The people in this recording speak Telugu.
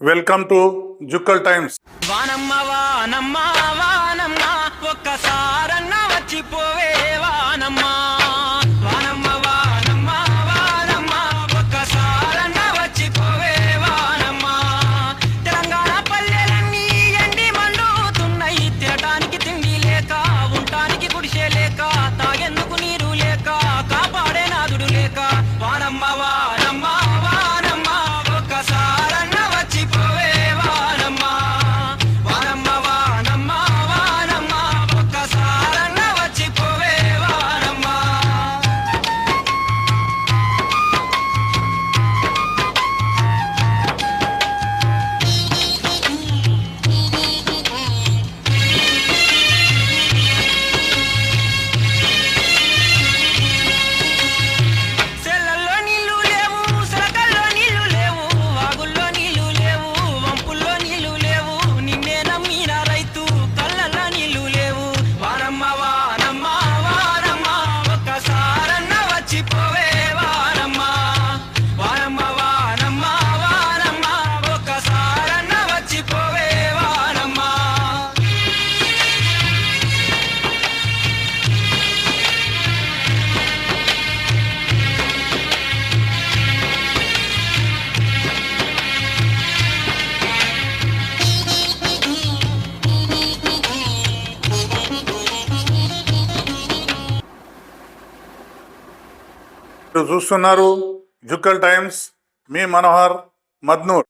Welcome to Jukkal times. వానమ్మ వానమ్మ వానమ్మ ఒక్కసారన్న వచ్చిపోవే వానమ్మ వానమ్మ వానమ్మ వానమ్మ ఒక్కసారన్న వచ్చిపోవే వానమ్మ. తెలంగాణ పల్లెలన్నీ ఎండి మండుతున్నాయి, తినటానికి తిండి లేక, ఉండటానికి గుడిసె లేక, తాగేందుకు నీరు లేక, కాపాడే నాదుడు లేక. వానమ్మ వానమ్మ వానమ్మ ఒక్కసారన్న వచ్చిపోవే వానమ్మ వానమ్మ వానమ్మ వానమ్మ ఒక్కసారన్న వచ్చిపోవే వానమ్మ. సెల్లల్లో నీళ్లు లేవు, సరకల్లో నీళ్లు లేవు, వాగుల్లో నీళ్లు లేవు, వంపుల్లో నీళ్లు లేవు, నిన్నే నమ్మిన రైతు కళ్ళల్లో నీళ్లు లేవు. వానమ్మ వానమ్మ వానమ్మ ఒక్కసారన్న వచ్చిపోవే వానమ్మ వానమ్మ వానమ్మ వానమ్మ ఒక్కసారన్న వచ్చిపోవే వానమ్మ. మీరు చూస్తున్నారు జుక్కల్ టైమ్స్. మీ మనోహర్ మద్నూర్.